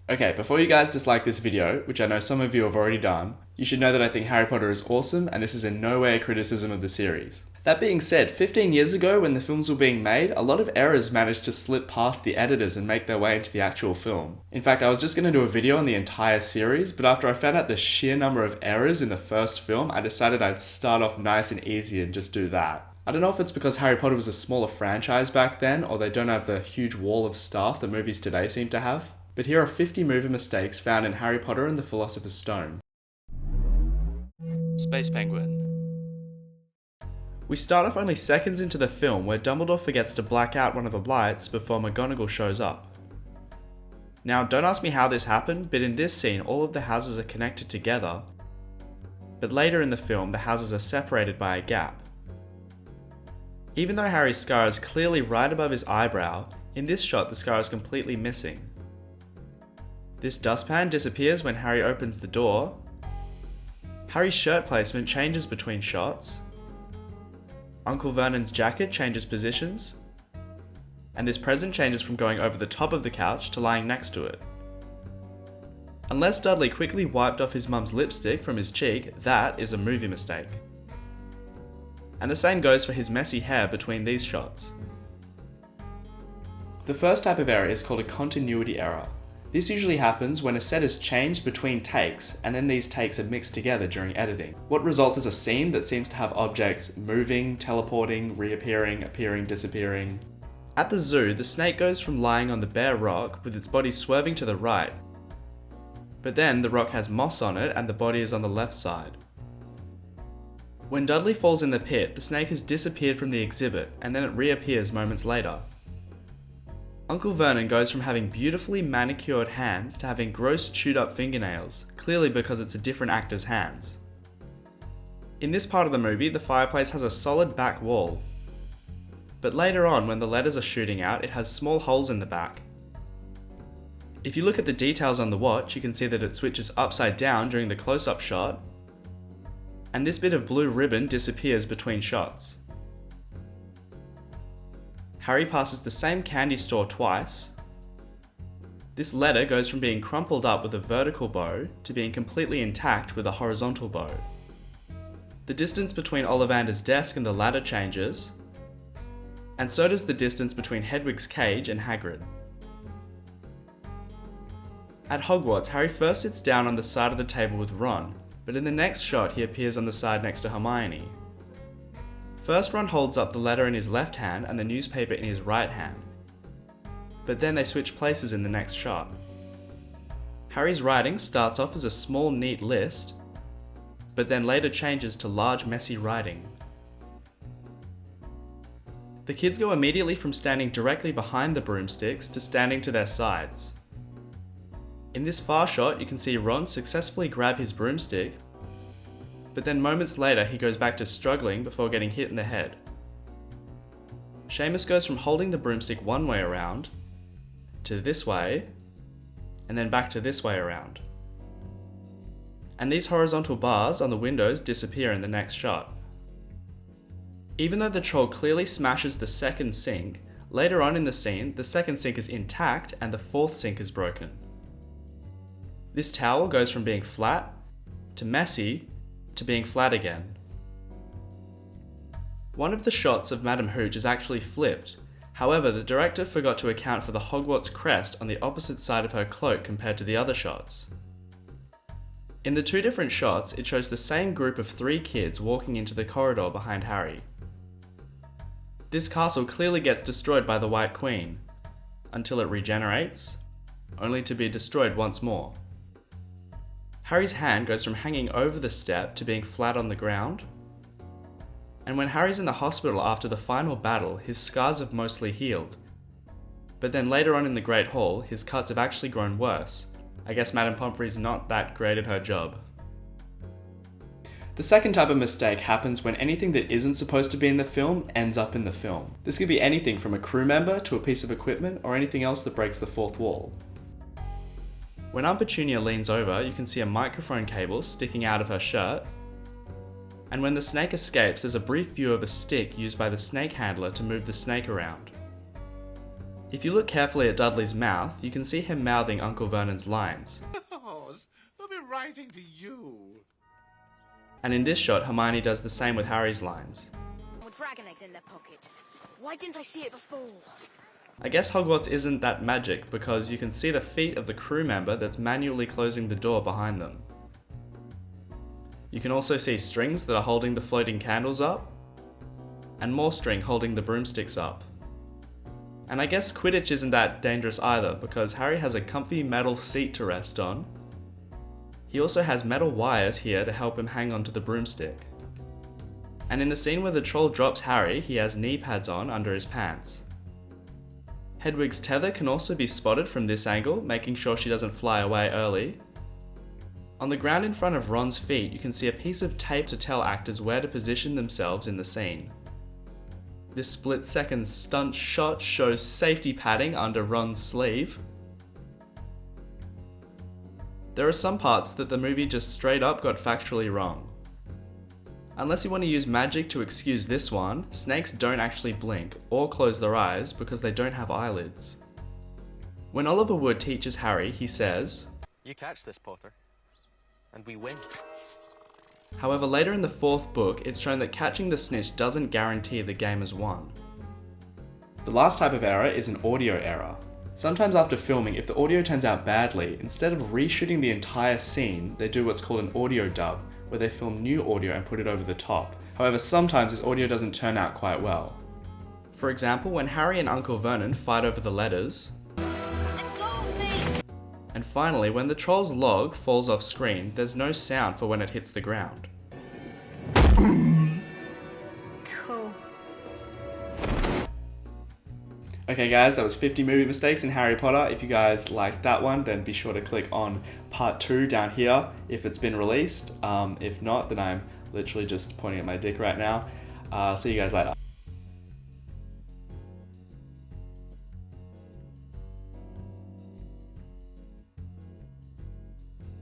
Okay, before you guys dislike this video, which I know some of you have already done, you should know that I think Harry Potter is awesome and this is in no way a criticism of the series. That being said, 15 years ago when the films were being made, a lot of errors managed to slip past the editors and make their way into the actual film. In fact, I was just going to do a video on the entire series, but after I found out the sheer number of errors in the first film, I decided I'd start off nice and easy and just do that. I don't know if it's because Harry Potter was a smaller franchise back then, or they don't have the huge wall of stuff that movies today seem to have. But here are 50 movie mistakes found in Harry Potter and the Philosopher's Stone. Space Penguin. We start off only seconds into the film where Dumbledore forgets to black out one of the lights before McGonagall shows up. Now, don't ask me how this happened, but in this scene all of the houses are connected together, but later in the film the houses are separated by a gap. Even though Harry's scar is clearly right above his eyebrow, in this shot the scar is completely missing. This dustpan disappears when Harry opens the door. Harry's shirt placement changes between shots. Uncle Vernon's jacket changes positions. And this present changes from going over the top of the couch to lying next to it. Unless Dudley quickly wiped off his mum's lipstick from his cheek, that is a movie mistake. And the same goes for his messy hair between these shots. The first type of error is called a continuity error. This usually happens when a set is changed between takes and then these takes are mixed together during editing. What results is a scene that seems to have objects moving, teleporting, reappearing, appearing, disappearing. At the zoo, the snake goes from lying on the bare rock with its body swerving to the right, but then the rock has moss on it and the body is on the left side. When Dudley falls in the pit, the snake has disappeared from the exhibit and then it reappears moments later. Uncle Vernon goes from having beautifully manicured hands to having gross chewed up fingernails, clearly because it's a different actor's hands. In this part of the movie, the fireplace has a solid back wall, but later on when the letters are shooting out, it has small holes in the back. If you look at the details on the watch, you can see that it switches upside down during the close-up shot, and this bit of blue ribbon disappears between shots. Harry passes the same candy store twice. This letter goes from being crumpled up with a vertical bow to being completely intact with a horizontal bow. The distance between Ollivander's desk and the ladder changes, and so does the distance between Hedwig's cage and Hagrid. At Hogwarts, Harry first sits down on the side of the table with Ron, but in the next shot he appears on the side next to Hermione. First, Ron holds up the letter in his left hand and the newspaper in his right hand, but then they switch places in the next shot. Harry's writing starts off as a small neat list, but then later changes to large messy writing. The kids go immediately from standing directly behind the broomsticks to standing to their sides. In this far shot you can see Ron successfully grab his broomstick, but then moments later he goes back to struggling before getting hit in the head. Seamus goes from holding the broomstick one way around, to this way, and then back to this way around. And these horizontal bars on the windows disappear in the next shot. Even though the troll clearly smashes the second sink, later on in the scene the second sink is intact and the fourth sink is broken. This towel goes from being flat, to messy, to being flat again. One of the shots of Madame Hooch is actually flipped, however the director forgot to account for the Hogwarts crest on the opposite side of her cloak compared to the other shots. In the two different shots, it shows the same group of 3 kids walking into the corridor behind Harry. This castle clearly gets destroyed by the White Queen, until it regenerates, only to be destroyed once more. Harry's hand goes from hanging over the step to being flat on the ground. And when Harry's in the hospital after the final battle, his scars have mostly healed. But then later on in the Great Hall, his cuts have actually grown worse. I guess Madame Pomfrey's not that great at her job. The second type of mistake happens when anything that isn't supposed to be in the film ends up in the film. This could be anything from a crew member to a piece of equipment or anything else that breaks the fourth wall. When Aunt Petunia leans over, you can see a microphone cable sticking out of her shirt, and when the snake escapes, there's a brief view of a stick used by the snake handler to move the snake around. If you look carefully at Dudley's mouth, you can see him mouthing Uncle Vernon's lines. They'll be writing to you. And in this shot, Hermione does the same with Harry's lines. With dragon eggs in their pocket. Why didn't I see it before? I guess Hogwarts isn't that magic because you can see the feet of the crew member that's manually closing the door behind them. You can also see strings that are holding the floating candles up, and more string holding the broomsticks up. And I guess Quidditch isn't that dangerous either because Harry has a comfy metal seat to rest on. He also has metal wires here to help him hang onto the broomstick. And in the scene where the troll drops Harry, he has knee pads on under his pants. Hedwig's tether can also be spotted from this angle, making sure she doesn't fly away early. On the ground in front of Ron's feet, you can see a piece of tape to tell actors where to position themselves in the scene. This split-second stunt shot shows safety padding under Ron's sleeve. There are some parts that the movie just straight up got factually wrong. Unless you want to use magic to excuse this one, snakes don't actually blink or close their eyes because they don't have eyelids. When Oliver Wood teaches Harry, he says, "You catch this, Potter, and we win." However, later in the 4th book, it's shown that catching the snitch doesn't guarantee the game is won. The last type of error is an audio error. Sometimes after filming, if the audio turns out badly, instead of reshooting the entire scene, they do what's called an audio dub, where they film new audio and put it over the top. However, sometimes this audio doesn't turn out quite well. For example, when Harry and Uncle Vernon fight over the letters, and finally, when the troll's log falls off screen, there's no sound for when it hits the ground. Cool. Okay guys, that was 50 movie mistakes in Harry Potter. If you guys liked that one, then be sure to click on part 2 down here if it's been released. If not, then I'm literally just pointing at my dick right now. See you guys later.